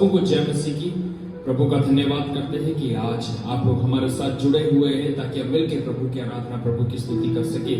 सबको जय मसीह की। प्रभु का धन्यवाद करते हैं कि आज आप लोग हमारे साथ जुड़े हुए हैं ताकि हम मिलकर प्रभु की आराधना, प्रभु की स्तुति कर सके।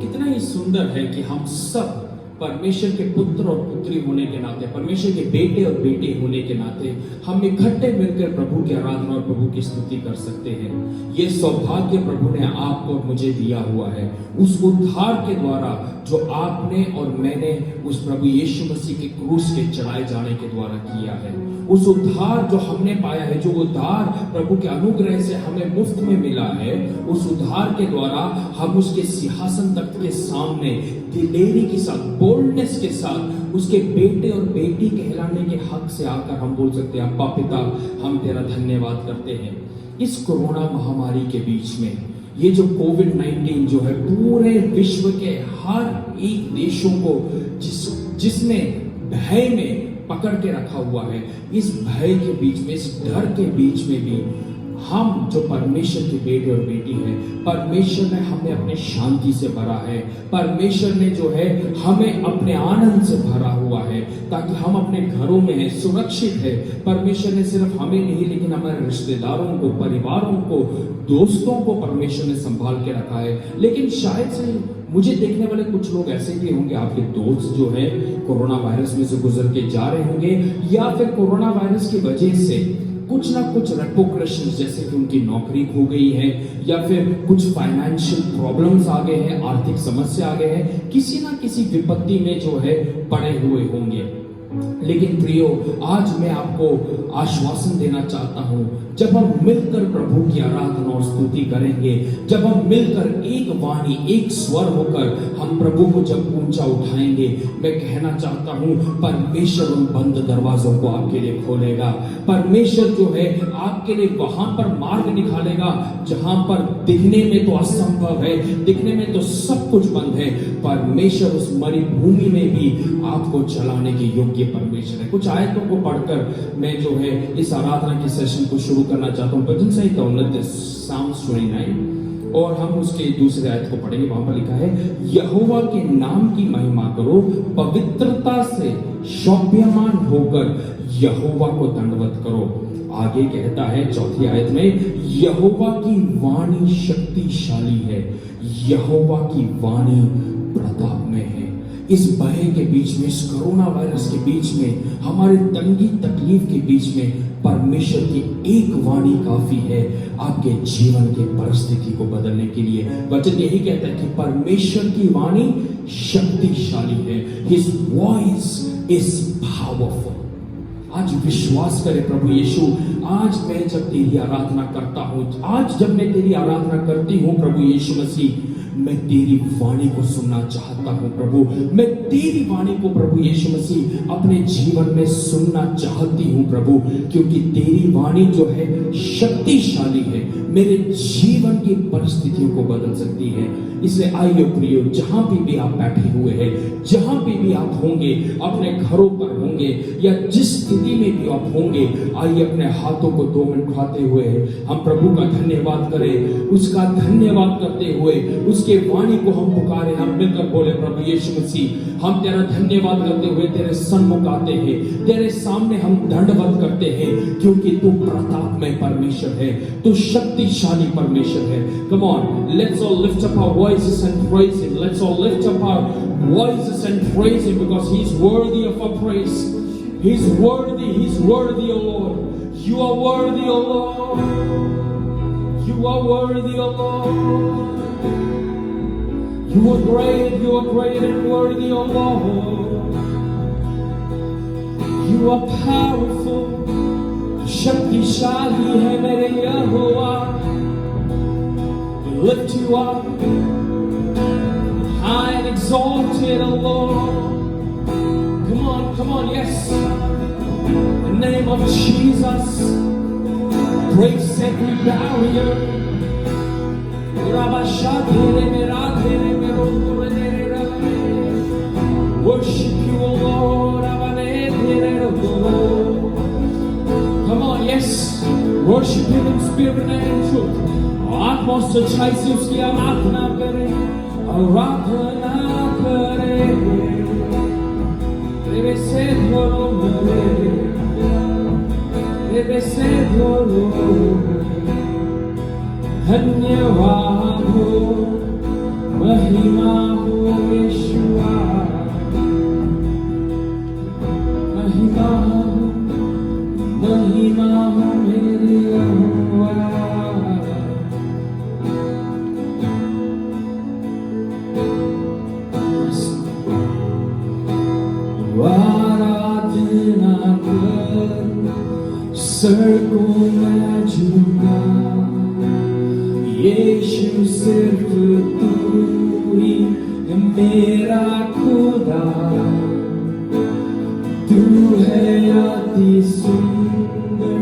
कितना ही सुंदर है कि हम सब परमेश्वर के पुत्र और पुत्री होने के नाते, परमेश्वर के बेटे और बेटी होने के नाते हम इकट्ठे मिलकर प्रभु की आराधना और प्रभु की स्तुति कर सकते हैं। ये सौभाग्य प्रभु ने आपको और मुझे दिया हुआ है उस उद्धार के द्वारा जो आपने और मैंने उस प्रभु यीशु मसीह के क्रूस के चढ़ाए जाने के द्वारा किया है। उस उद्धार जो हमने पाया है, जो उद्धार प्रभु के अनुग्रह से हमें मुफ्त में मिला है, उस उद्धार के द्वारा हम उसके सिंहासन तख्त के सामने दिलेरी के साथ, बोल्डनेस के साथ उसके बेटे और बेटी कहलाने के हक से आकर हम बोल सकते हैं, अब्बा पिता हम तेरा धन्यवाद करते हैं। इस कोरोना महामारी के बीच में ये जो कोविड-19 जो है पूरे विश्व के हर एक देशों को जिसने भय में पकड़ के रखा हुआ है, इस भय के बीच में, इस डर के बीच में भी हम जो परमेश्वर के बेटे और बेटी हैं, परमेश्वर ने हमें अपने शांति से भरा है, परमेश्वर ने जो है हमें अपने आनंद से भरा हुआ है ताकि हम अपने घरों में हैं, सुरक्षित है। परमेश्वर ने सिर्फ हमें नहीं लेकिन हमारे रिश्तेदारों को, परिवारों को, दोस्तों को परमेश्वर ने संभाल के रखा है। लेकिन शायद से मुझे देखने वाले कुछ लोग ऐसे भी होंगे, आपके दोस्त जो है कोरोना वायरस में से गुजर के जा रहे होंगे या फिर कोरोना वायरस की वजह से कुछ ना कुछ रेपोक्रेशंस, जैसे कि उनकी नौकरी खो गई है या फिर कुछ फाइनेंशियल प्रॉब्लम्स आ गए हैं, आर्थिक समस्या आ गए हैं, किसी ना किसी विपत्ति में जो है पड़े हुए होंगे। लेकिन प्रियो, आज मैं आपको आश्वासन देना चाहता हूं, जब हम मिलकर प्रभु की आराधना और स्तुति करेंगे, जब हम मिलकर एक वाणी, एक स्वर होकर हम प्रभु को जब ऊंचा उठाएंगे, मैं कहना चाहता हूं परमेश्वर उन बंद दरवाजों को आपके लिए खोलेगा। परमेश्वर जो है आपके लिए वहां पर मार्ग निकालेगा जहां पर दिखने में तो असंभव है, दिखने में तो सब कुछ बंद है। परमेश्वर उस मरुभूमि में भी आपको चलाने के योग्य परमेश्वर है। कुछ आयतों को पढ़कर मैं जो है इस आराधना के सेशन को शुरू करना चाहता हूं। भजन संहिता 29 Psalms 29 और हम उसके दूसरे आयत को पढ़ेंगे। वहां पर लिखा है, यहोवा के नाम की महिमा करो, पवित्रता से शोभायमान होकर यहोवा को दंडवत करो। आगे कहता है चौथी आयत में, यहोवा की वाणी शक्तिशाली है, यहोवा की वाणी प्रताप में है। इस भय के बीच में, इस कोरोना वायरस के बीच में, हमारे तंगी तकलीफ के बीच में परमेश्वर की एक वाणी काफी है आपके जीवन के परिस्थिति को बदलने के लिए। वचन यही कहता है कि परमेश्वर की वाणी शक्तिशाली है। His voice is powerful। आज विश्वास करे प्रभु यीशु, आज मैं जब तेरी आराधना करता हूं, आज जब मैं तेरी आराधना करती हूं प्रभु यीशु मसीह, मैं तेरी वाणी को सुनना चाहता हूं प्रभु। मैं तेरी वाणी को प्रभु यीशु मसीह अपने जीवन में सुनना चाहती हूं प्रभु, क्योंकि तेरी वाणी जो है शक्तिशाली है, मेरे जीवन की परिस्थितियों को बदल सकती है। इसलिए आइए प्रियो, जहां भी आप बैठे हुए हैं, जहां भी आप होंगे, अपने घरों पर होंगे या जिस स्थिति में भी आप होंगे, आइए अपने हाथों को 2 मिनट उठाते हुए हम प्रभु का धन्यवाद करें। उसका धन्यवाद करते हुए उसके वाणी को हम पुकारें। हम मिलकर बोले, प्रभु यीशु मसीह हम तेरा धन्यवाद करते हुए तेरे सन्मुख आते हैं, तेरे सामने हम दंडवत करते हैं, क्योंकि तू प्रताप में परमेश्वर है, तू शक्तिशाली परमेश्वर है। Come on, let's all lift up our voices and praise him. Let's all lift up our voices and praise him because he's worthy of our praise. He's worthy, O Lord. You are worthy, O Lord. You are worthy, O Lord. You are great and worthy, O Lord. You are powerful. शक्तिशाली है मेरे यहोवा। We lift you up, high and exalted, O Lord. Come on, yes. The name of Jesus breaks every barrier. Worship you, O Lord. Come on, yes. Worship him in spirit and in truth. आत्मा सच्चाई से उसकी आराधना करें, आराधना करें। तेरे से धरो मेरे तेरे से बोलो धन्यवाद हो, महिमा हो यीशुआ, महिमा हो मेरे यहोवा। आराधना कर स्वर्गों में झूमा, यीशु सिर्फ तू ही है मेरा खुदा। तू है अति सुंदर,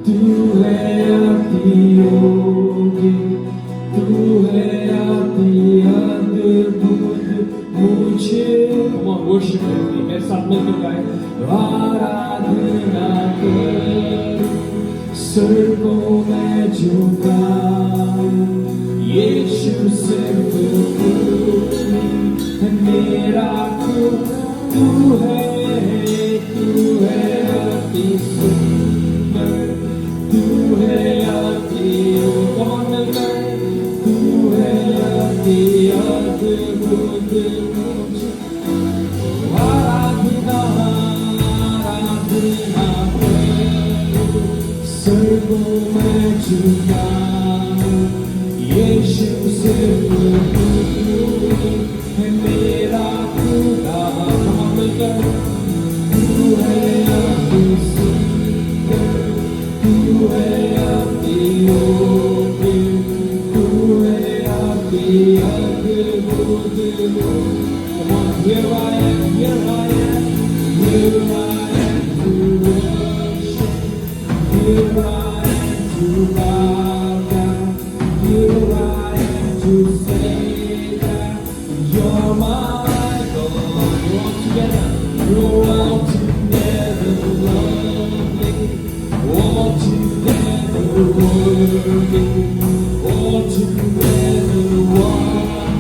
तू है अति योग्य, तू है अति अद्भुत मुझे। वर्शिप मेरे साथ मिलकर गाए। आराधना कर स्वर्गों में झुका, यीशु सिर्फ तू है मेरा खुदा। तू है अति सुंदर, तू है अति योग्य, तू है अति अद्भुत मुझे। स्वर्गों में झुका, यीशु सिर्फ तू है मेरा खुदा। तू है अति सुंदर, तू है अति योग्य, तू है अति अद्भुत। Come on, here I am, here I am, here I am to worship, here I am to bow down, here I am to say that you're my God. We're all together, you're all together lovely, all together worthy, all together wonderful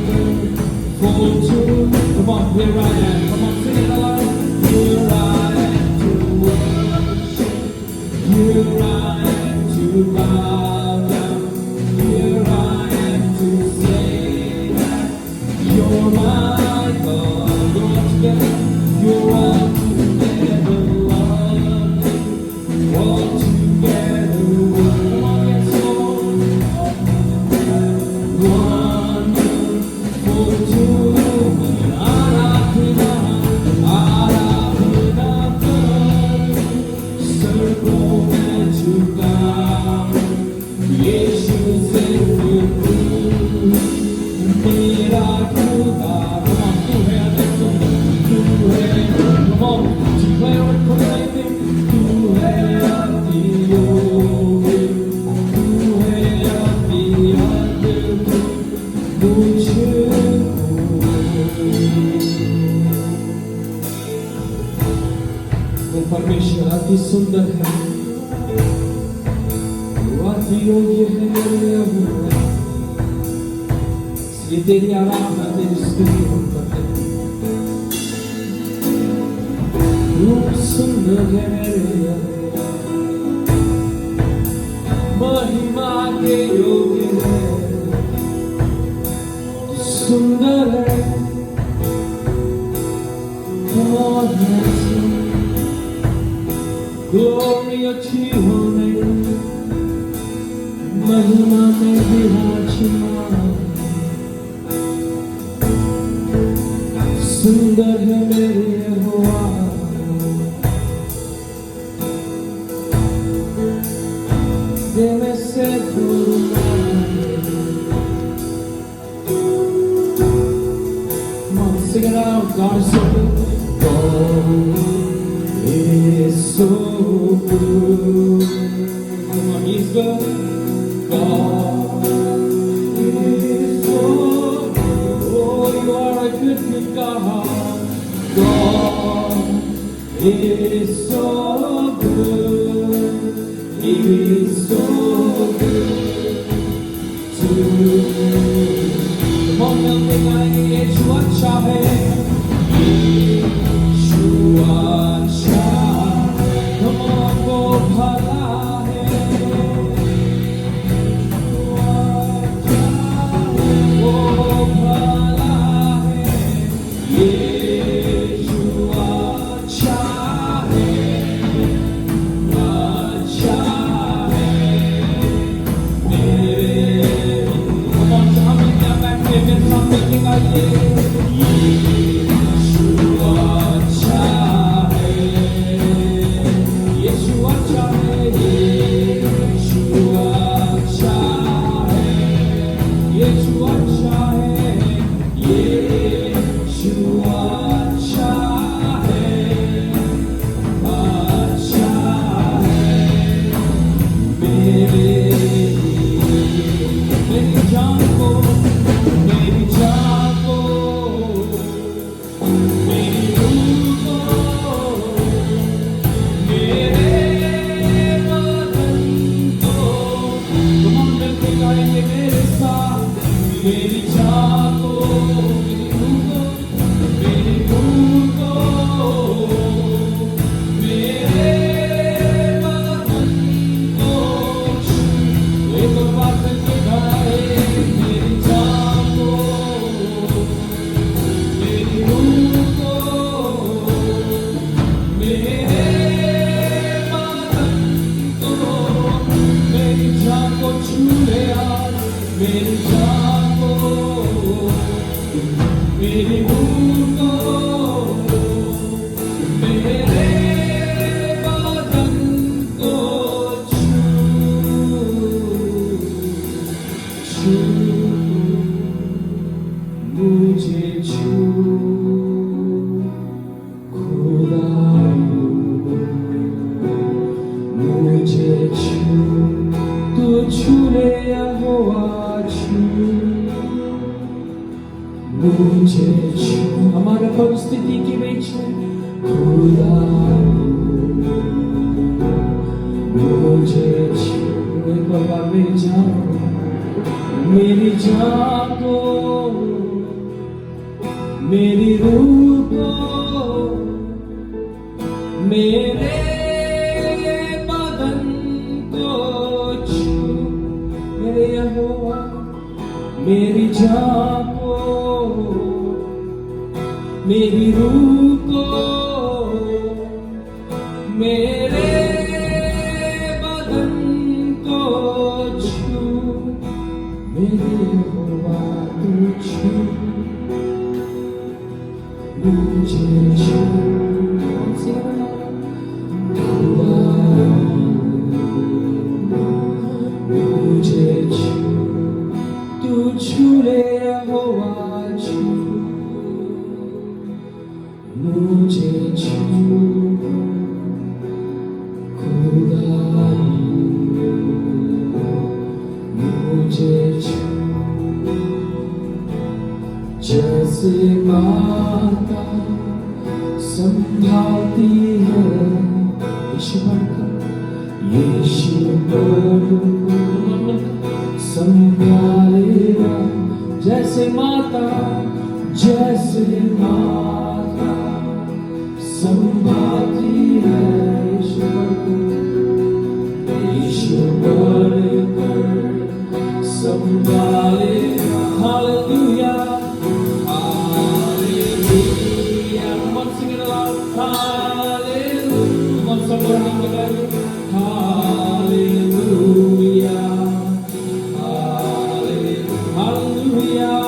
to me. Come on, here I am. Come on, sing it aloud. Here I am to worship. Here I am to bow down. Here I am to say that you're my God. You're all together. You're all together lovely. All together wonderful. Come on, yes, Lord. Wonderful to me. परमेश्वर अति सुंदर है, अति योग्य है मेरे यहोवा। इसलिए तेरी आराधना, तेरी स्तुति हम करते हैं। रूप सुंदर है मेरे यहोवा, महिमा के योग्य है, सुंदर है। God bless you. Glory to your name, महिमा में विराजमान, सुंदर है मेरे यहोवा। देवे से sing it out. God is so good. God is so good. Come on, He's good. God is so good. Oh, you are a good, good God. God is so good. He is so good to me. Come on, nothing like Yeshua चाहे, Yeshua चाहे, हम आपको भला मेरे मेरी जान को मेरी जान को मेरी रूह को मेरे बदन को तुम हम मिलके गाएंगे मेरे साथ मेरी जान को मेरी रूह को मेरे बदन को एक बार करके गाए मेरी जान को मेरी रूह को मेरे बदन को मेरी जान को छू ले आज मेरी जान को मेरी रूह को मेरे बदन को छू मुझे छू खुदा मुझे छू तू छू ले यहोवा छू मुझे छू हमारे परिस्थिति की बीच में खुदा मुझे छू एक बार मेरी जान को मेरी रूह को मेरे बदन को छू मेरे यहोवा मेरी जान को मेरी रूह को मेरे बदन को छू मेरे यहोवा तू छू मुझे छू खुदा मुझे छू तू छू ले यहोवा छू मुझे छू खुदा मुझे छू जैसे माता संभालती है यीशु संभालेगा जैसे माता संभालती है ईश्वर संभालेगा hallelujah hallelujah come on sing it aloud hallelujah come on somebody hallelujah hallelujah hallelujah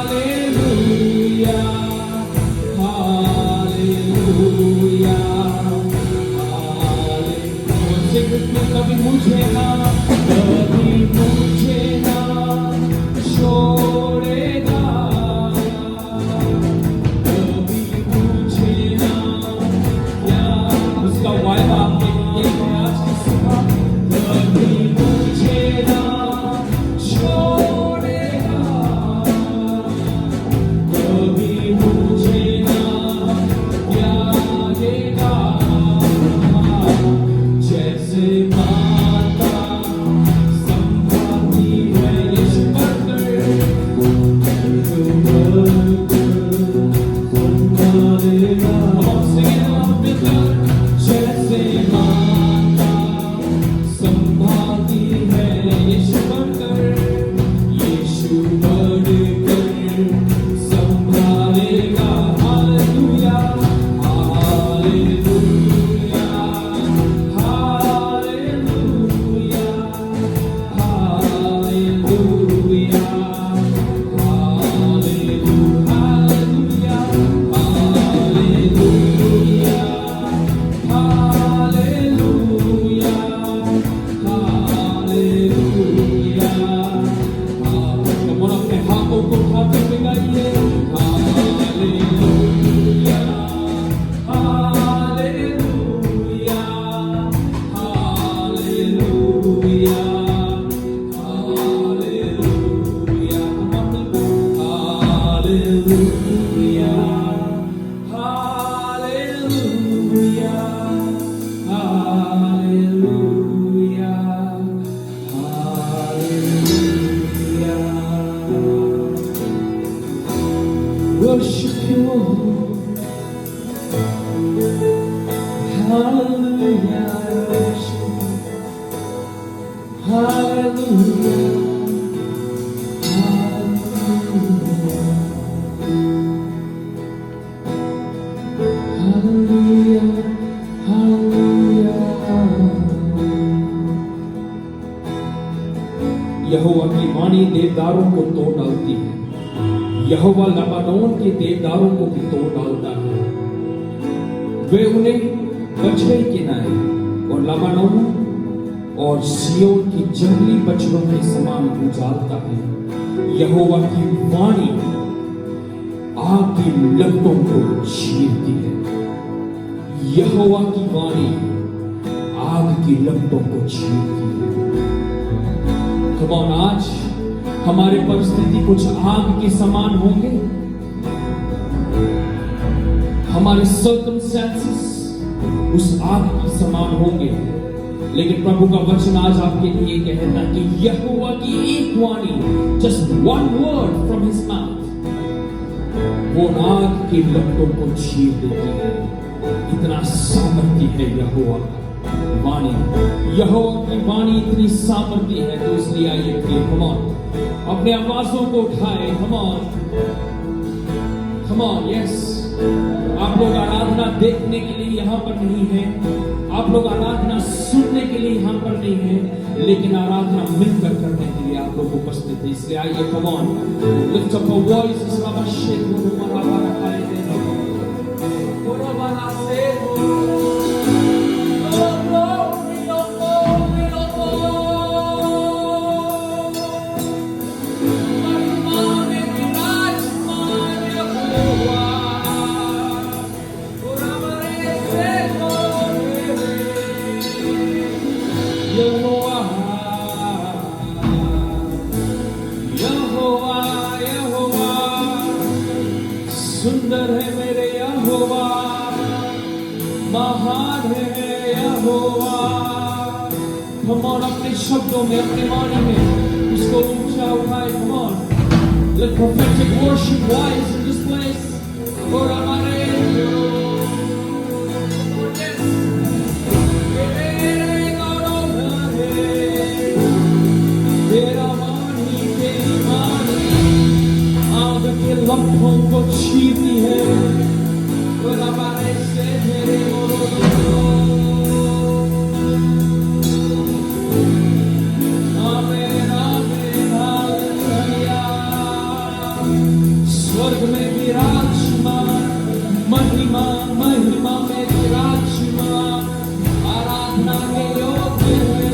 hallelujah hallelujah यहोवा की वाणी देवदारों को तोड़ डालती है। यहोवा लबानोन के देवदारों को भी तोड़ डालता है। वे उन्हें बछड़े के नाए और लबानोन और सियोन की जंगली बछड़ों के समान उजालता है। यहोवा की वाणी आग की लपटों को चीरती है। यहोवा की वाणी आग की लपटों को चीरती है। कौन आज हमारे परिस्थिति कुछ आग के समान होंगे। हमारे सर्कमस्टेंसेस उस आग के समान होंगे, लेकिन प्रभु का वचन आज आपके लिए कहता है कि यहोवा की एक वाणी, just one word from his mouth, वो आग की लपटों को चीर देती है। इतना सामर्थ्य है यहोवा का वाणी। यहोवा की वाणी इतनी सामर्थ्य है, तो इसलिए आइए कम ऑन अपने आवाजों को उठाए। Come on yes. आप लोग आराधना देखने के लिए यहाँ पर नहीं है, आप लोग आराधना सुनने के लिए यहाँ पर नहीं है, लेकिन आराधना मिलकर करने के लिए आप लोग उपस्थित है। इसलिए आइए come on lift up your voices. सुंदर है मेरे यहोवा, महान है यहोवा। हम और अपने शब्दों में, अपने वाणी में इसको ऊंचा उठाए। Come on, let prophetic worship rise in this place. और हमारे लम्हों को छीनती है। और हमारे से मेरे स्वर्ग में विराजमान, महिमा महिमा में विराजमान, आराधना के योग्य है।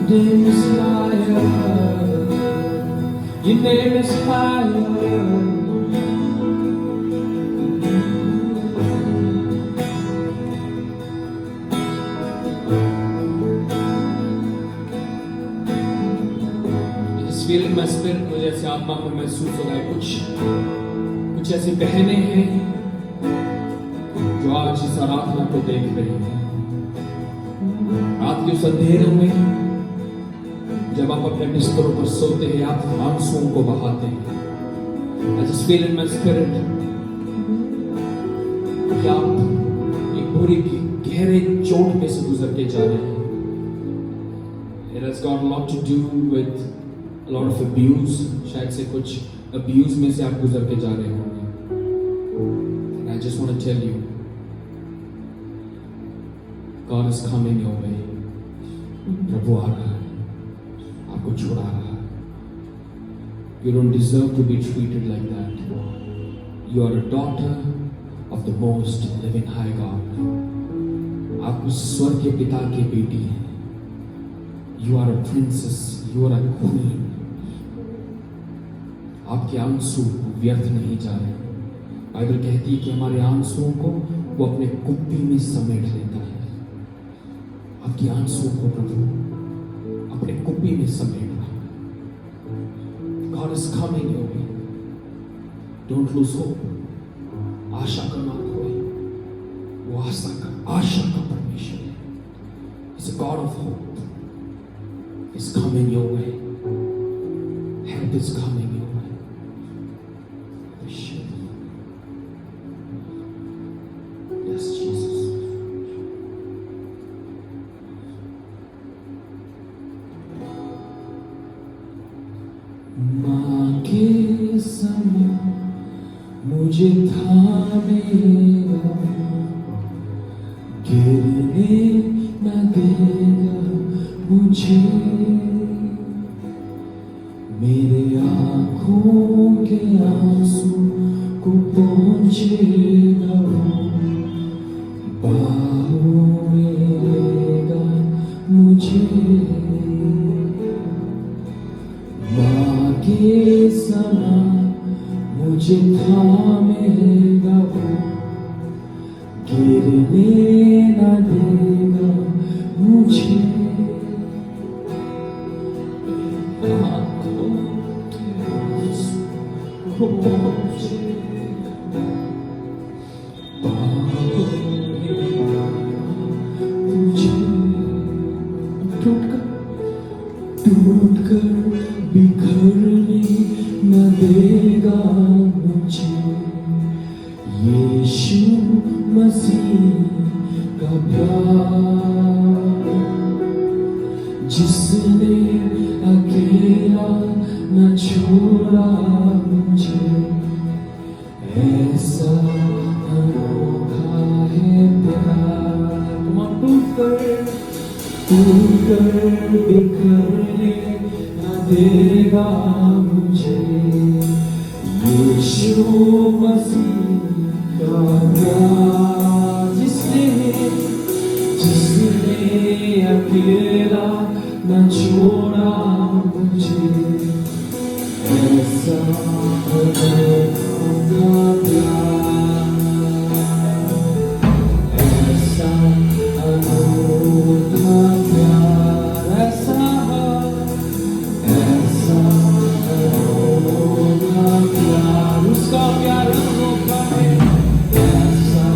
name is higher. Your name is higher. इस फीलिंग में स्पिरिट मुझे ऐसे आत्मा में महसूस हो रहा है, कुछ ऐसी बहनें हैं जो आज इस आराधना को देख रही हैं। रात के उस अंधेरे में जब आप अपने बिस्तरों पर सोते हैं, आप आंसुओं को बहाते हैं। I just feel in my spirit कि आप एक बुरी गहरे चोट में से गुजर के जा रहे हैं। It has got a lot to do with a lot of abuse. शायद से कुछ abuse में से आप गुजर के जा रहे होंगे। I I just want to tell you, God is coming your way. प्रभु आ रहा है, आपको छुड़ा रहा है. You don't deserve to be treated like that. You are a daughter of the most living high God. आप उस स्वर्ग के पिता की बेटी हैं. You are a princess. You are a queen. आपके आंसू व्यर्थ नहीं जा रहे. बाइबल कहती है कि हमारे आंसुओं को वो अपने कुप्पी में समेट लेता है. आपके आंसुओं को प्रभु अपने कुप्पी में समेट रहा है. God is coming your way. Don't lose hope. आशा का ना खोए. वो आशा का परमेश्वर है. He's a God of hope. He's coming your way. Help is coming your way. Yes, Jesus. माँ के समान मुझे थामेगा, गिरने न देगा मुझे. मेरे आँखों के आंसू को पहुँचेगा, बाहों में लेगा मुझे. माँ के समान मुझे थामेगा वो, गिरने न देगा मुझे. आँखों के आंसू को पहुँचेगा, बाहों में मुझे. टूट कर बिखरने न देगा मुझे. यीशु मसीह का प्यार, जिसने अकेला न छोड़ा मुझे. ऐसा अनोखा है प्यार. टूट कर बिखरने न देगा मुझे. यीशु मसीह का प्यार, जिसने अकेला न छोड़ा मुझे. ऐसा अनोखा प्यार, ऐसा अनोखा प्यार, ऐसा अनोखा प्यार. उसका प्यार अनोखा है. ऐसा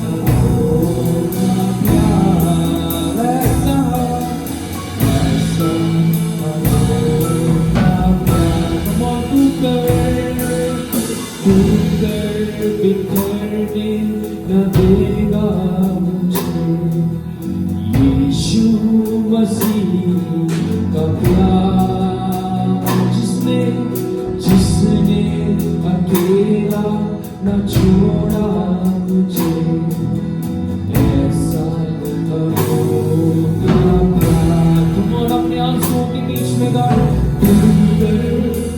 अनोखा प्यार, ऐसा अनोखा प्यार. टूट कर बिखरने न देगा मुझे. यीशु मसीह का प्यार, जिसने अकेला न छोड़ा मुझे. ऐसा अनोखा प्यार. तुम और अपने आंसुओं के बीच में गाओ. टूट कर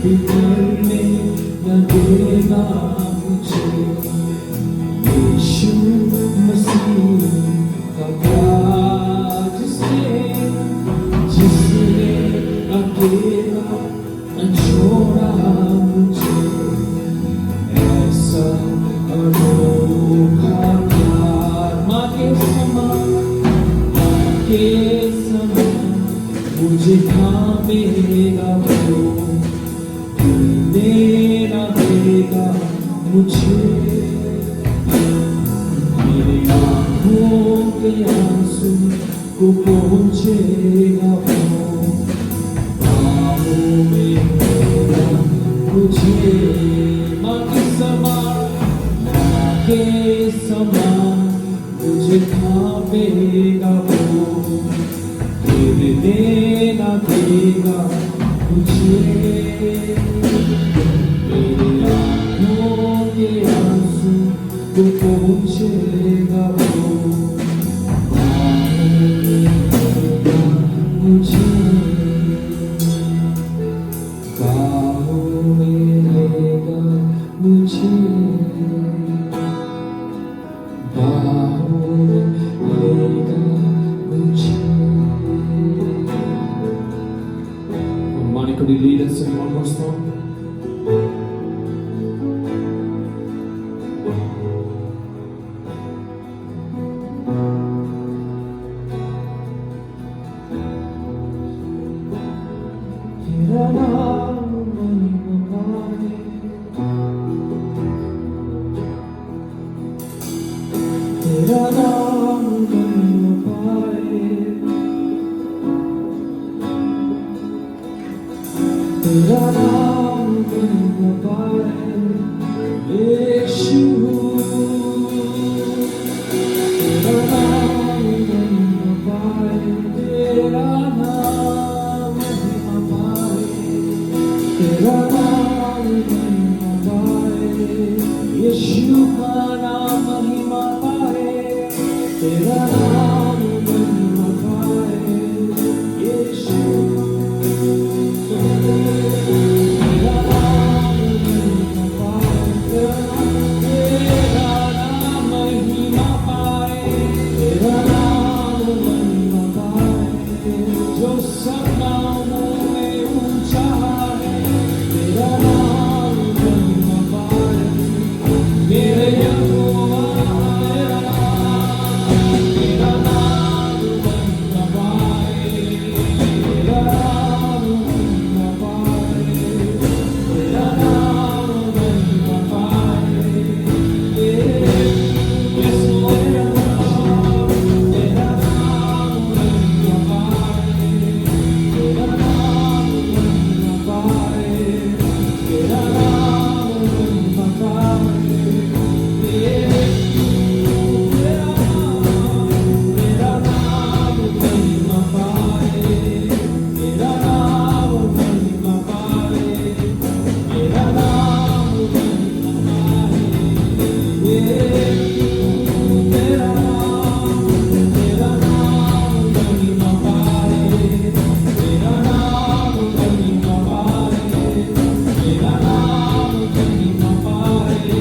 बिखरने न देगा मुझे. यीशु मसीह का प्यार, जिसने अकेला न छोड़ा मुझे. ऐसा अनोखा प्यार. माँ के समान मुझे थामेगा वो, गिरने न देगा मुझे. मेरे आँखों के आंसू को पहुँचेगा वो, बाहों में लेगा मुझे. माँ के समान मुझे थामेगा वो, गिरने न देगा मुझे. मेरे आँखों के आंसू को पहुँचेगा वो मुझे बाहों में लेगा मुझे बाहों में लेगा मुझे. Mani, could you lead us in one more song? तेरा नाम महिमा पाए, तेरा नाम महिमा पाए, तेरा नाम महिमा पाए यीशु. तेरा नाम महिमा पाए, तेरा नाम महिमा पाए, तेरा नाम महिमा पाए यीशु का नाम महिमा पाए, तेरा नाम महिमा पाए यीशु. तेरा नाम महिमा पाए, तेरा नाम महिमा पाए, तेरा नाम महिमा पाए जो सब नामों में ऊंचा है, तेरा नाम महिमा पाए मेरे यहोवा. तेरा नाम महिमा पाए, तेरा नाम महिमा पाए, तेरा नाम महिमा पाए. Yes, Lord, तेरा नाम महिमा पाए, तेरा नाम महिमा पाए, तेरा नाम महिमा पाए. तेरा नाम महिमा पाए, तेरा नाम महिमा पाए, तेरा नाम महिमा पाए. तेरा नाम महिमा पाए, तेरा नाम महिमा पाए, तेरा नाम महिमा पाए.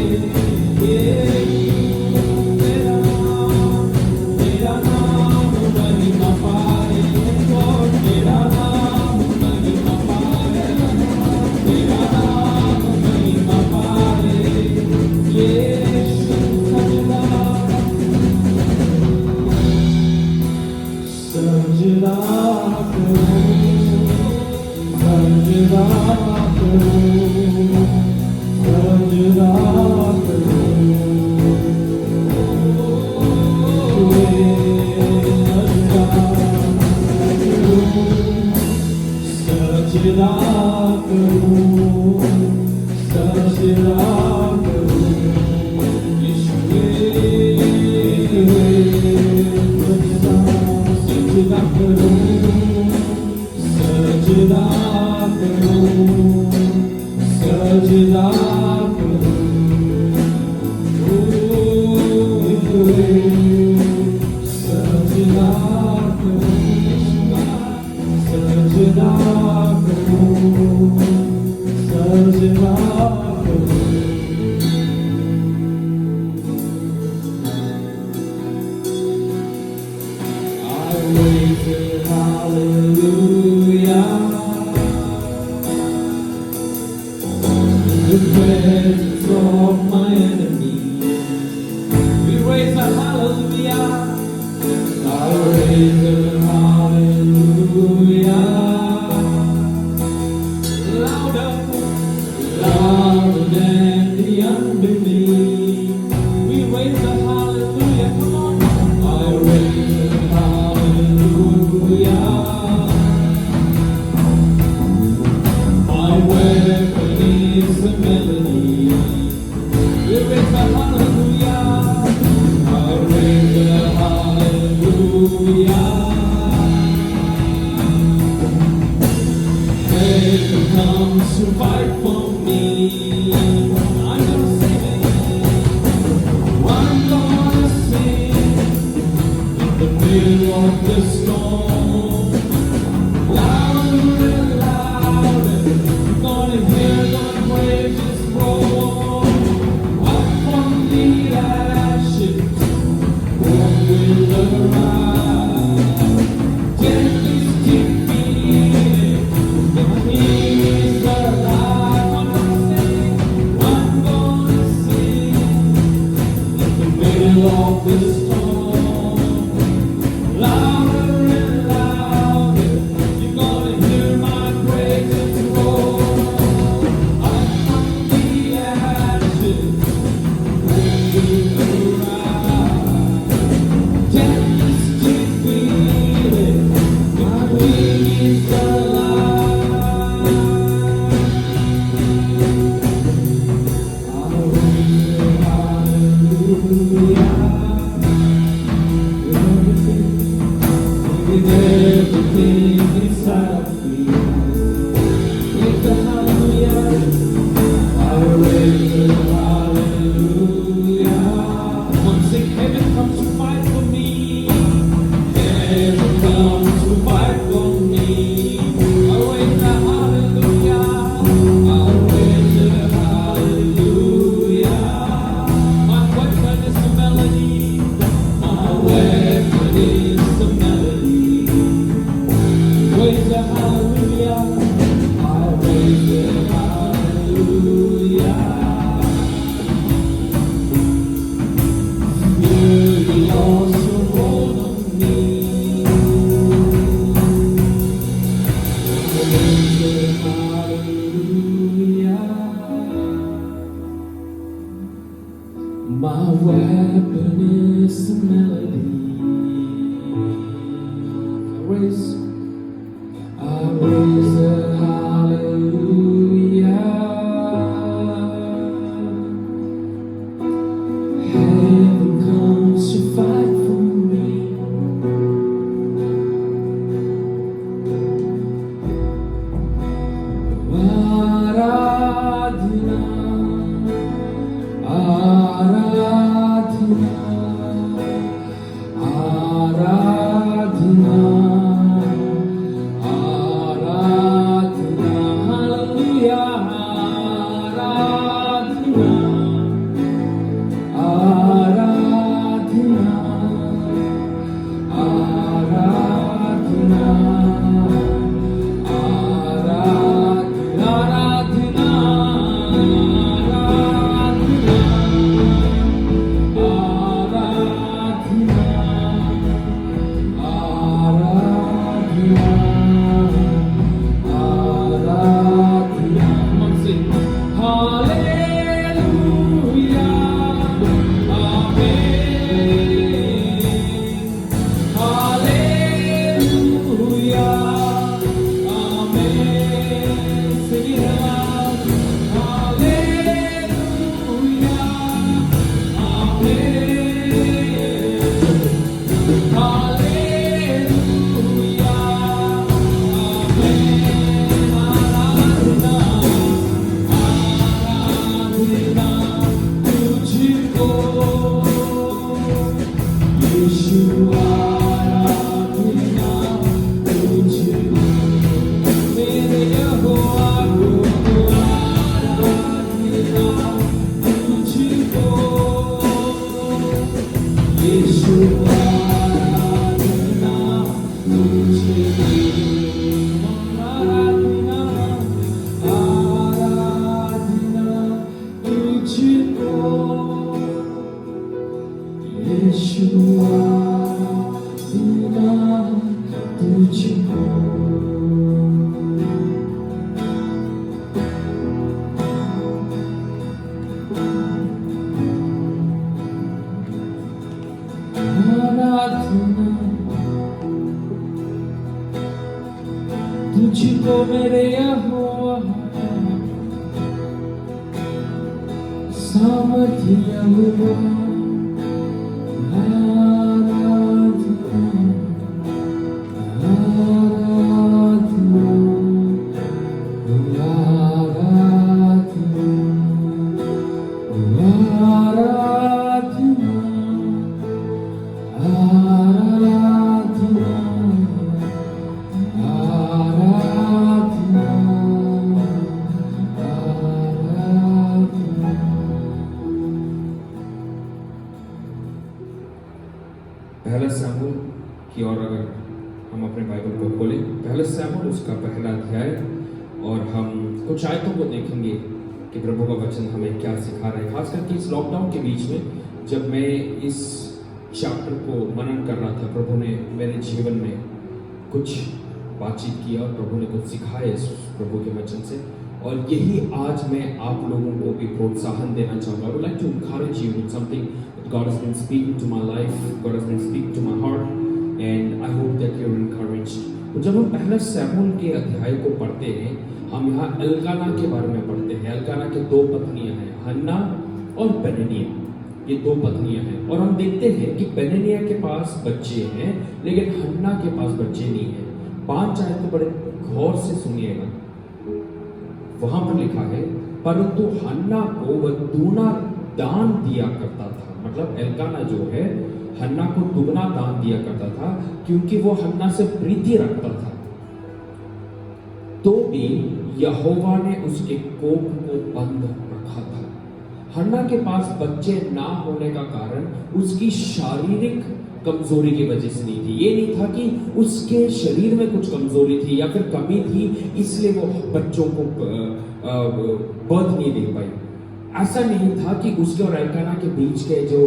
तेरा नाम महिमा पाए, Lord, तेरा नाम महिमा पाए, तेरा नाम महिमा पाए यीशु. सजदा करो, सजदा करो, सजदा करो, सजदा करो, सजदा करो यीशु के. सजदा करो, सजदा करो, सजदा करो. सजदा करो, सजदा करो, सजदा करो. I raise a hallelujah in the presence of my enemies. We raise a hallelujah. I raise a hallelujah. Louder, louder than the unbelief. We raise a hallelujah. Come on. I raise a hallelujah. My weapon is a melody. We raise a hallelujah. I raise a hallelujah. walk the storm. Louder and louder, you're gonna hear my praises roar. Up from the ashes, rain arise. Death is defeated, my King is alive. I'll raise a hallelujah. With everything inside of me, with the hallelujah, I'll raise a hallelujah. One sing, heaven comes to fight for me. Heaven comes to fight for me. I'll raise a hallelujah. I'll raise a hallelujah. My weapon is the melody. My weapon is the melody. Raise a hallelujah. I'll raise a hallelujah. You're the awesome hold on me. I'll raise a hallelujah. My weapon is the melody. I raise a hallelujah. Heaven comes to fight for me. Aradhana, Aradhana, Aradhana, Aradhana, hallelujah, Aradhana, Aradhana, Aradhana, तुझको मेरे यहोवा सामर्थ्य यहोवा पहला शमूएल की ओर अगर हम अपने Bible को खोलें, पहला शमूएल उसका पहला अध्याय, और हम कुछ आयतों को देखेंगे कि प्रभु का वचन हमें क्या सिखा रहा है। खास करके इस लॉकडाउन के बीच में जब मैं इस चैप्टर को मनन कर रहा था, प्रभु ने मेरे जीवन में कुछ बातचीत किया और प्रभु ने कुछ सिखाया इस प्रभु के वचन से, और यही आज मैं आप लोगों को भी प्रोत्साहन देना चाहूँगा। I would like to encourage you with something that God has been speaking to my life, God has been speaking to my heart, and I hope that you're encouraged. तो जब हम पहले शमूएल के अध्याय को पढ़ते हैं, हम यहाँ एल्काना के बारे में पढ़ते हैं। एल्काना के दो पत्नियां हैं, हन्ना और पेनिन्निया। ये दो पत्नियां हैं और हम देखते हैं कि पेनिन्निया के पास बच्चे हैं लेकिन हन्ना के पास बच्चे नहीं हैं। 5 आयत को बड़े गौर से सुनिएगा। वहां पर लिखा है, परंतु हन्ना को वह दूना दान दिया करता था। मतलब एल्काना जो है हन्ना को दुगना दान दिया करता था क्योंकि वो हन्ना से प्रीति रखता था। तो भी यहोवा ने उसके कोप को बंद रखा था। हन्ना के पास बच्चे ना होने का कारण उसकी शारीरिक कमजोरी की वजह से नहीं थी। ये नहीं था कि उसके शरीर में कुछ कमजोरी थी या फिर कमी थी इसलिए वो बच्चों को बर्थ नहीं दे पाई। ऐसा नहीं था कि उसके और एल्काना के बीच के जो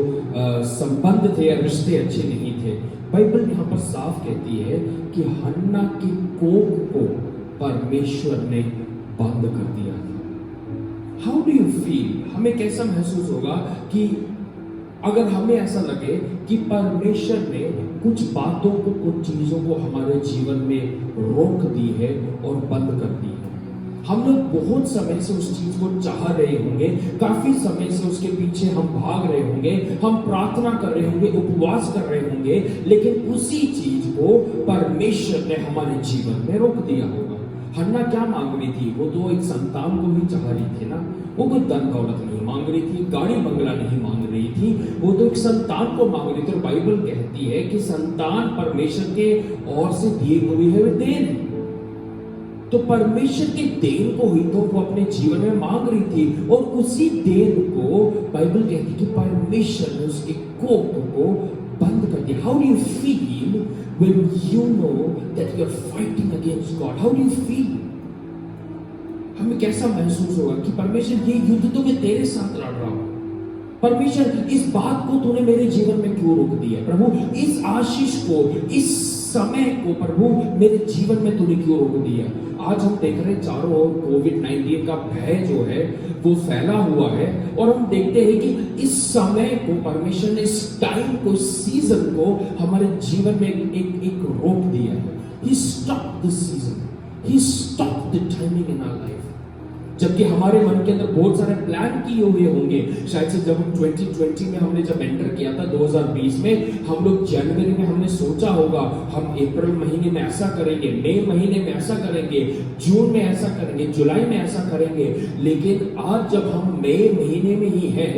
संबंध थे या रिश्ते अच्छे नहीं थे। बाइबल यहाँ पर साफ कहती है कि हन्ना की कोख को परमेश्वर ने बंद कर दिया था। How do you feel? हमें कैसा महसूस होगा कि अगर हमें ऐसा लगे कि परमेश्वर ने कुछ बातों को, कुछ चीजों को हमारे जीवन में रोक दी है और बंद कर दी है। हम लोग बहुत समय से उस चीज को चाह रहे होंगे, काफी समय से उसके पीछे हम भाग रहे होंगे, हम प्रार्थना कर रहे होंगे, उपवास कर रहे होंगे, लेकिन उसी चीज को परमेश्वर ने हमारे जीवन में रोक दिया होगा। हन्ना क्या मांग रही थी? वो तो एक संतान को ही चाह रही थी ना। वो कोई धन दौलत नहीं मांग रही थी, गाड़ी बंगला नहीं मांग रही थी, वो तो एक संतान को मांग रही थी। और बाइबल कहती है कि संतान परमेश्वर के ओर से दी हुई है देन। तो परमेश्वर के देन को ही तो वो अपने जीवन में मांग रही थी और उसी देन को बाइबल कहती है कि परमेश्वर ने उसके कोप को बंद कर दिया। How do you feel when you know that you are fighting against God? How do you feel? हमें कैसा महसूस होगा कि परमेश्वर ये युद्ध तो मैं तेरे साथ लड़ रहा हूं। परमेश्वर इस बात को तूने मेरे जीवन में क्यों रोक दिया? प्रभु इस आशीष को, इस समय को प्रभु मेरे जीवन में तूने क्यों रोक दिया? आज हम देख रहे हैं चारों ओर कोविड-19 का भय जो है वो फैला हुआ है और हम देखते हैं कि इस समय को परमेश्वर ने, इस टाइम को, इस सीजन को हमारे जीवन में एक रोक दिया है। He stopped the season. He stopped the timing in our life. जबकि हमारे मन के अंदर बहुत सारे प्लान किए हुए होंगे। शायद से जब हम 2020 में हमने जब एंटर किया था 2020 में, हम लोग जनवरी में हमने सोचा होगा हम अप्रैल महीने में ऐसा करेंगे, मई महीने में ऐसा करेंगे, जून में ऐसा करेंगे, जुलाई में ऐसा करेंगे। लेकिन आज जब हम मई महीने में ही हैं,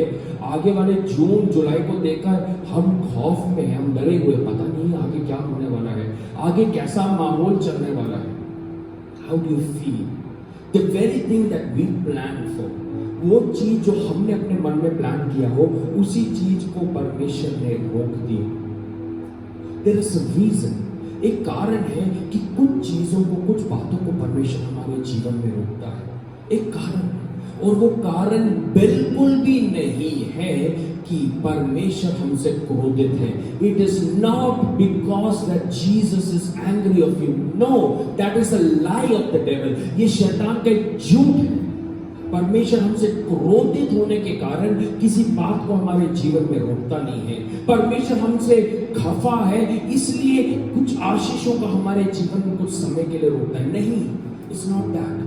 आगे वाले जून जुलाई को देखकर हम खौफ में हैं, हम डरे हुए, पता नहीं आगे क्या होने वाला है, आगे कैसा माहौल चलने वाला है। How do you feel? The very thing that we planned for, वो चीज जो हमने अपने मन में प्लान किया हो, उसी चीज को परमेश्वर ने रोक दिया। There is a reason, एक कारण है कि कुछ चीजों को, कुछ बातों को परमेश्वर हमारे जीवन में रोकता है। एक कारण है और वो कारण बिल्कुल भी नहीं है कि परमेश्वर हमसे क्रोधित है। It is not because that Jesus is angry of you. No, that is a lie of the devil. ये शैतान का एक झूठ है। परमेश्वर हमसे क्रोधित होने के कारण किसी बात को हमारे जीवन में रोकता नहीं है। परमेश्वर हमसे खफा है इसलिए कुछ आशीषों का हमारे जीवन में कुछ समय के लिए रोकता है। नहीं, it's not that.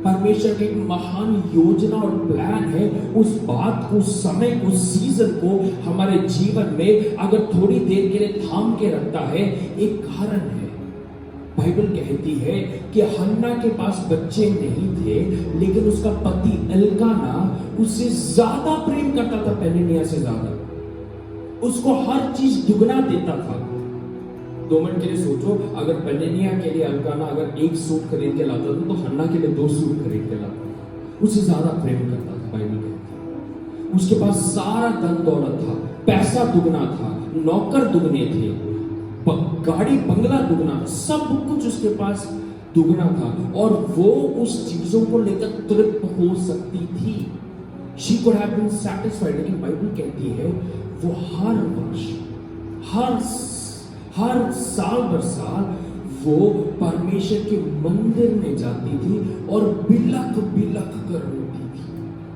परमेश्वर की एक महान योजना और प्लान है। उस बात को, उस समय को, सीजन को हमारे जीवन में अगर थोड़ी देर के लिए थाम के रखता है, एक कारण है। बाइबल कहती है कि हन्ना के पास बच्चे नहीं थे लेकिन उसका पति एल्काना उससे ज्यादा प्रेम करता था, पेनिन्निया से ज्यादा। उसको हर चीज दुगना देता था। 2 मिनट के लिए सोचो, अगर पेनिन्निया के लिए एल्काना अगर एक सूट खरीद के लाता था तो हन्ना के लिए 2 सूट खरीद के लाता। उससे ज्यादा प्रेम करता था। बाइबल कहती है उसके पास सारा धन दौलत था, पैसा दुगना था, नौकर दुगने थे, गाड़ी बंगला दुगना, सब कुछ उसके पास दुगना था और वो उस चीजों को लेकर तृप्त हो सकती थी। She could have been satisfied, लेकिन बाइबल कहती है वो हर वर्ष हर साल भर साल वो परमेश्वर के मंदिर में जाती थी और बिलख बिलख कर रोती थी।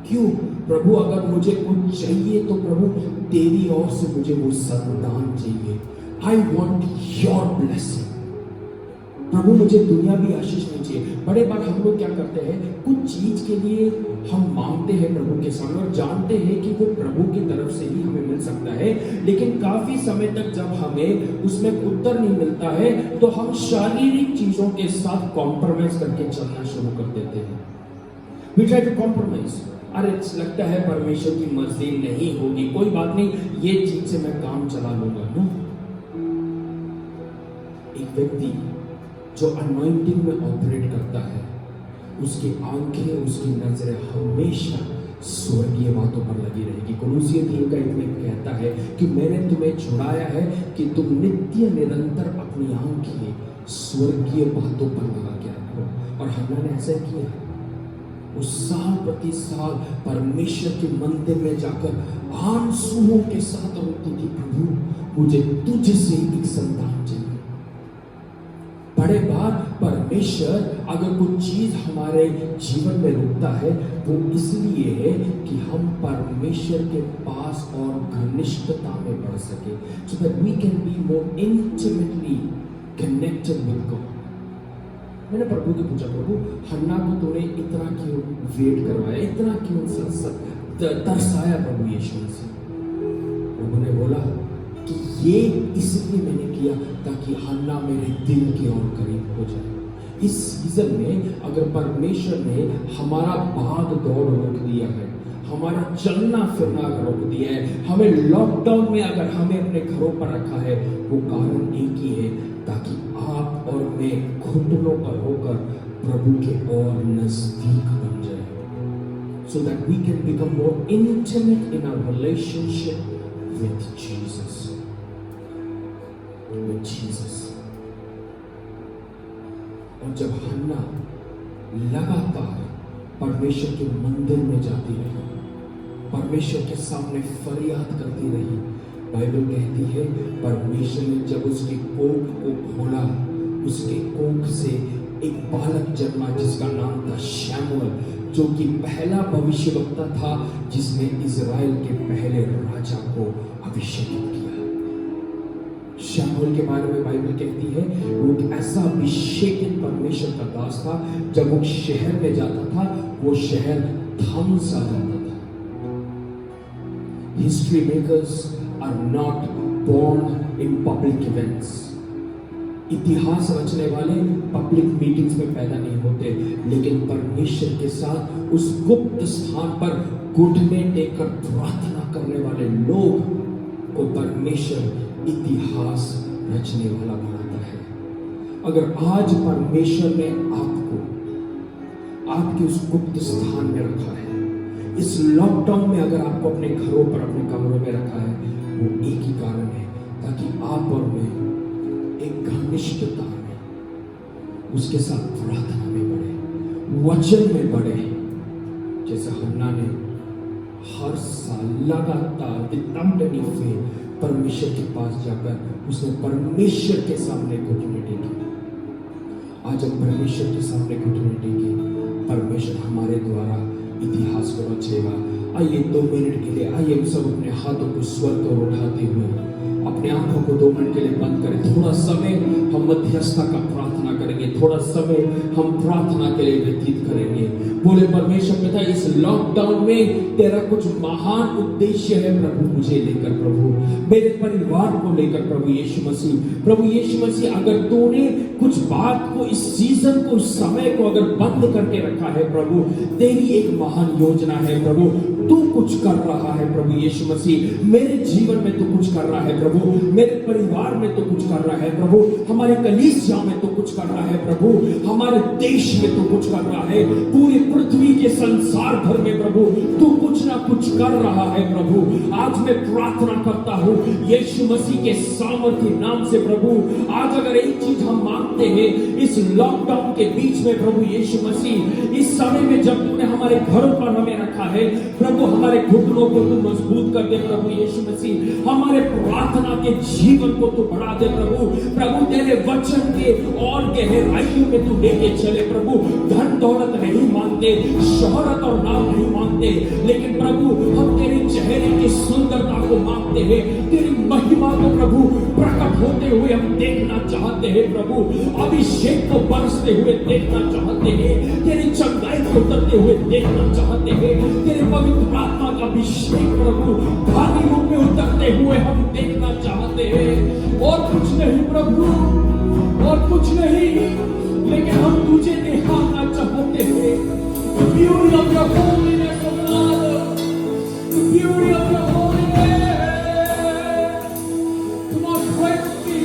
क्यों? प्रभु अगर मुझे कुछ चाहिए तो प्रभु तेरी ओर से मुझे वो संतान चाहिए। I want your blessing। प्रभु मुझे दुनियावी आशीष नहीं चाहिए। बड़े बार हम लोग क्या करते हैं, कुछ चीज के लिए हम मांगते हैं प्रभु के सामने और जानते हैं कि वो प्रभु की तरफ से ही हमें मिल सकता है, लेकिन काफी समय तक जब हमें उसमें उत्तर नहीं मिलता है तो हम शारीरिक चीजों के साथ कॉम्प्रोमाइज करके चलना शुरू कर देते हैं। We try to compromise। अरे लगता है परमेश्वर की मर्जी नहीं होगी, कोई बात नहीं, ये चीज से मैं काम चला लूंगा। नो, एक व्यक्ति जो अनॉइंटिंग में ऑपरेट करता है, उसकी आंखें, उसकी नजरें हमेशा स्वर्गीय बातों पर लगी रहेगी। कोलोसियर 3 का 1 में कहता है कि मैंने तुम्हें छुड़ाया है कि तुम नित्य निरंतर अपनी आंखें स्वर्गीय बातों पर लगा के रखो। और हन्ना ने ऐसा किया। वो साल प्रति साल परमेश्वर के मंदिर में जाकर आंसुओं के साथ रोती थी, प्रभु मुझे तुझसे एक संतान चाहिए। बड़े बार परमेश्वर अगर कुछ चीज हमारे जीवन में रुकता है वो इसलिए है कि हम परमेश्वर के पास और घनिष्ठता में बढ़ सके, so that we can be more intimately connected with God। मैंने प्रभु को पूछा, प्रभु हन्ना को तूने इतना क्यों वेट करवाया, इतना क्यों तरसाया प्रभु यीशु से? प्रभु ने बोला कि ये इसलिए मैंने किया ताकि हन्ना मेरे दिल के और करीब हो जाए। इस सीजन में अगर परमेश्वर ने हमारा भाग दौड़ रोक दिया है, हमारा चलना फिरना अगर रोक दिया है, हमें लॉकडाउन में अगर हमें अपने घरों पर रखा है, वो कारण एक ही है ताकि आप और मैं घुटनों पर होकर प्रभु के और नजदीक बन जाए, so that we can become more intimate in our relationship with Jesus। और जब हन्ना लगातार परमेश्वर के मंदिर में जाती रही, परमेश्वर के सामने फरियाद करती रही, बाइबल कहती है परमेश्वर ने जब उसके कोख को खोला, उसके कोख से एक बालक जन्मा जिसका नाम था शमूएल, जो कि पहला भविष्यवक्ता था जिसने इज़राइल के पहले राजा को अभिषेकित किया। शमूएल के बारे में बाइबल कहती है वो एक ऐसा अभिषेकित परमेश्वर का दास था, जब वो शहर में जाता था वो शहर थम सा जाता था। History makers are not born in public events. इतिहास रचने वाले पब्लिक मीटिंग्स में पैदा नहीं होते, लेकिन परमेश्वर के साथ उस गुप्त स्थान पर घुटने टेककर प्रार्थना करने वाले लोग को परमेश्वर इतिहास रचने वाला बनाता है। अगर आज परमेश्वर ने आपको आपके उस गुप्त स्थान में रखा है, इस लॉकडाउन में अगर आपको अपने घरों पर, अपने कमरों में रखा है, वो एक ही कारण है ताकि आप और मैं एक घनिष्ठता में उसके साथ प्रार्थना में बढ़े, वचन में बढ़े। जैसे हन्ना ने हर साल लगातार विदाउट एनी फेल परमेश्वर के पास जाकर उसने परमेश्वर के सामने घुटने टेके। आज हम परमेश्वर के सामने घुटने टेके, परमेश्वर हमारे द्वारा इतिहास को रचेगा। आइए 2 मिनट के लिए, आइए हम सब अपने हाथों को स्वर को उठाते हुए अपने आंखों को 2 मिनट के लिए बंद करें। थोड़ा समय हम मध्यस्थता का प्रार्थना करेंगे, थोड़ा समय हम प्रार्थना के लिए व्यतीत करेंगे। बोले परमेश्वर पिता, इस लॉकडाउन में तेरा कुछ महान उद्देश्य है प्रभु, मुझे लेकर प्रभु, मेरे परिवार को लेकर प्रभु यीशु मसीह, अगर तूने कुछ बात को, इस सीजन को, इस समय को अगर बंद करके रखा है प्रभु, तेरी एक महान योजना है प्रभु, तू कुछ कर रहा है प्रभु यीशु मसीह, मेरे जीवन में तू कुछ कर रहा है प्रभु। प्रभु, मेरे परिवार में तो कुछ कर रहा है प्रभु, हमारे कलीसिया में तो कुछ कर रहा है प्रभु, हमारे देश में तो कुछ कर रहा है, पूरी पृथ्वी के संसार भर में प्रभु तू कुछ ना कुछ कर रहा है प्रभु। आज मैं प्रार्थना करता हूँ यीशु मसीह के सामर्थ्य नाम से प्रभु, आज अगर एक चीज हम मांगते हैं इस लॉकडाउन के बीच में प्रभु यीशु मसीह, इस समय में जब तूने हमारे घरों पर हमें रखा है प्रभु, हमारे घुटनों को तू मजबूत कर दे प्रभु यीशु मसीह, हमारे प्रार्थना के जीवन को तू बढ़ा दे प्रभु। प्रभु तेरे वचन के और गहराइयों में तू लेके चले प्रभु। धन दौलत नहीं मांगते, शोहरत और नाम नहीं मांगते, लेकिन प्रभु हम तेरे चेहरे की सुंदरता को मांगते हैं, तेरी महिमा को प्रभु प्रकट होते हुए हम देखना चाहते हैं प्रभु, अभिषेक को बरसते हुए देखना चाहते हैं, तेरी चंगाई को उतरते हुए देखना चाहते हैं, तेरे पवित्र आत्मा का अभिषेक प्रभु भारी रूप में उतरते हुए हम देखना चाहते हैं। और कुछ नहीं प्रभु, और कुछ नहीं, लेकिन हम तुझे निहारना चाहते हैं। The beauty of your holiness, O Lord, the beauty of your holiness. Come on, pray with me.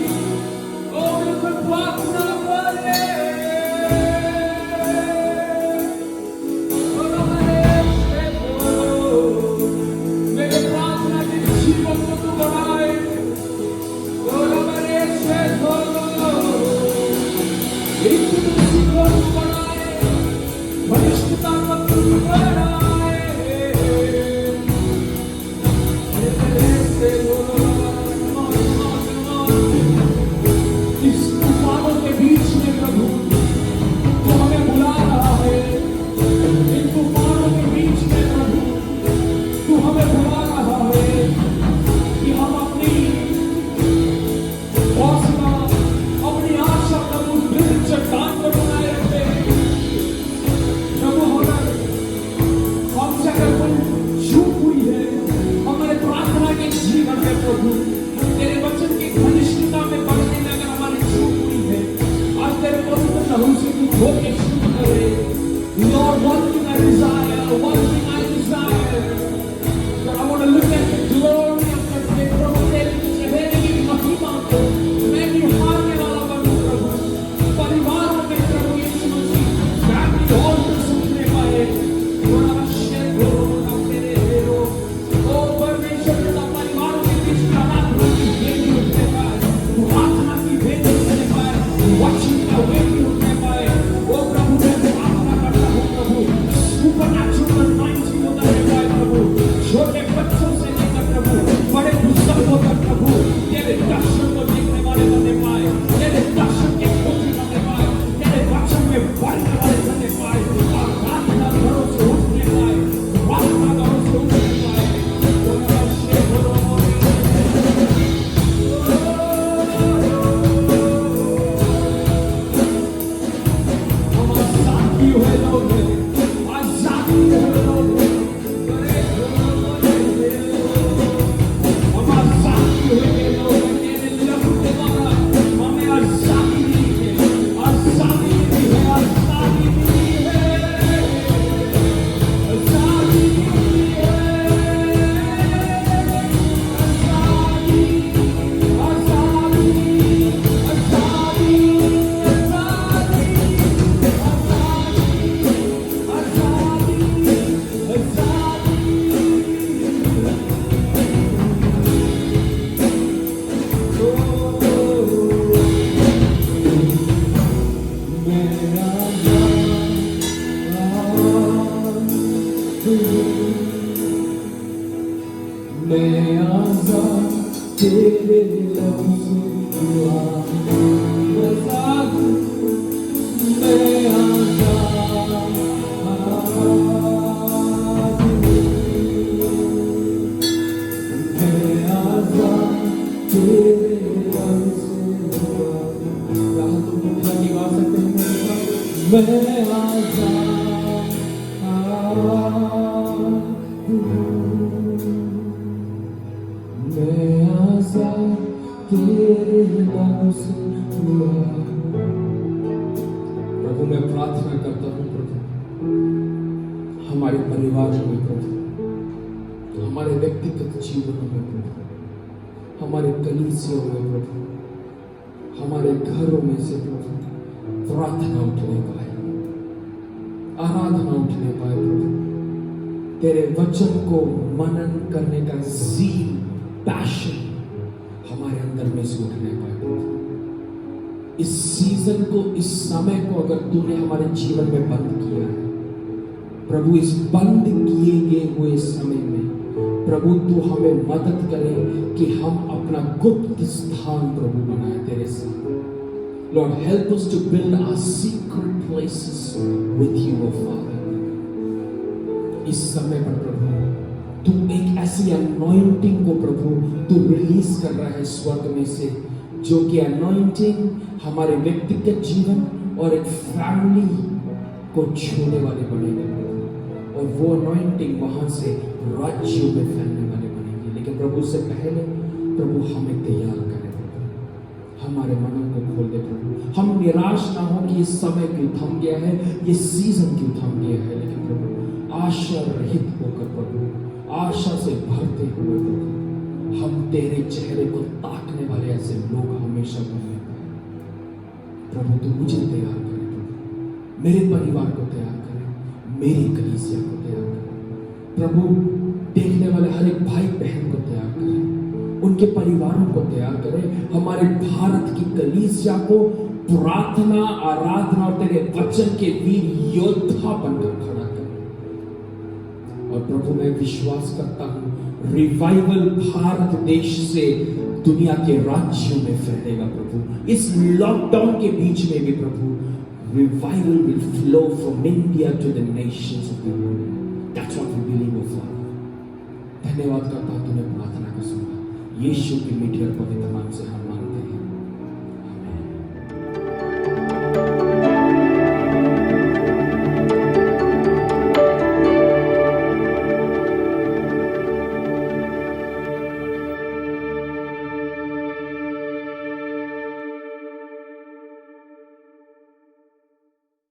Oh, you can प्रार्थना करें। मेरे प्रार्थना के जीवन को तू बढ़ाए। इस तूफानों के बीच में प्रभु तू हमें बुला रहा है, इन तूफानों के बीच में प्रभु तू हमें बुला रहा है कि हम अपनी हौसला, अपनी आशा प्रभु दिल चट्टान पर बनाए रखते हैं प्रभु। हमसे अगर कोई चूक हुई है हमारे प्रार्थना के जीवन में प्रभु, तेरे वचन की घनिष्ठता में बढ़ने में अगर हमारी चूक हुई है, आज तेरे पवित्र नाम से तू धोके शुरू करे। Lord, one thing I desire, one thing I desire, that I want to look at the glory of your faith, प्रभु तेरे चेहरे की महिमा को मैं निहारने वाला बनूं प्रभु। परिवारों में प्रभु यीशु मसीह फैमिली हॉल में सुनने पाए, बड़ा शेर हो तेरे हेरो, ओ परमेश्वर पिता परिवारों के बीच में आराधना की वेदी उठने पाए, प्रार्थना की वेदी उठने पाए, वचन का वेदी उठने पाए। ओ प्रभु मैं प्रार्थना करता हूँ प्रभु, सुपरनैचुरल अनॉइंटिंग उतरने पाए प्रभु, छोटे बच्चों से लेकर प्रभु बड़े बुजुर्गों तक प्रभु तेरे दर्शन को देखने वाले बनने पाए, तेरे दर्शन के खोजी बनने पाए, तेरे वचन में बढ़ने वाले बनने पाए, और प्रार्थना घरों से उठने पाए, प्रार्थना घरों से उठने पाए। हम आजादी हुए लोग हैं, आजादी हुए लोग हैं, हम आजादी हुए लोग हैं, तेरे लहू के द्वारा हमें आजादी मिली है, आजादी मिली है, आजादी मिली है, आजादी मिली है, मैं आजाद तेरे लहू से हुआ, आजाद मैं आजाद, मैं आजाद तेरे लहू से हुआ। यहाँ तुम मुझे गा सकते हैं, मैं आजाद प्रभु। मैं प्रार्थना करता हूँ प्रभु, हमारे परिवार में प्रभु, हमारे व्यक्तिगत जीवन में प्रभु, हमारे कलीसियों में प्रभु, हमारे घरों में से प्रभु प्रार्थना उठने पाए, आराधना उठने पाए प्रभु, तेरे वचन को मनन करने का ज़ील, पैशन हमारे अंदर में से उठने पाए प्रभु। इस सीजन को, इस समय को अगर तूने हमारे जीवन में बंद किया है प्रभु, इस बंद किए गए हुए समय में प्रभु तू हमें मदद करे कि हम अपना गुप्त स्थान प्रभु बनाए तेरे साथ। Lord, help us to build our secret places with you, O Father. इस समय पर प्रभु तू एक ऐसी अनॉइंटिंग को प्रभु तू रिलीज कर रहा है स्वर्ग में से, जो कि अनॉइंटिंग हमारे व्यक्तिगत जीवन और एक फैमिली को छूने वाले बनेंगे प्रभु, और वो अनॉइंटिंग वहां से राज्यों में फैलने वाले बनेंगे। लेकिन प्रभु उससे पहले प्रभु हमें तैयार करें प्रभु, हमारे मनों को खोल दे प्रभु। हम निराश ना हो कि इस समय क्यों थम गया है, ये सीजन क्यों थम गया है, लेकिन प्रभु आशा रहित होकर प्रभु, आशा से भरते हुए प्रभु हम तेरे चेहरे को ताकने वाले ऐसे लोग हमेशा बने प्रभु। तू मुझे तैयार करे प्रभु, मेरे परिवार को तैयार करे, मेरी कलीसिया को तैयार करे प्रभु, देखने वाले हर एक भाई बहन को तैयार करे, उनके परिवारों को तैयार करे, हमारे भारत की कलीसिया को प्रार्थना, आराधना और तेरे वचन के वीर योद्धा बनकर खड़ा करे। और प्रभु मैं विश्वास करता हूं रिवाइवल भारत देश से दुनिया के राज्यों में फैलेगा प्रभु। इस लॉकडाउन के बीच में भी प्रभु revival will flow from India to the nations of the world. That's what we believe, O father. धन्यवाद करता हूं तूने प्रार्थना का सुना, यीशु की मीठी और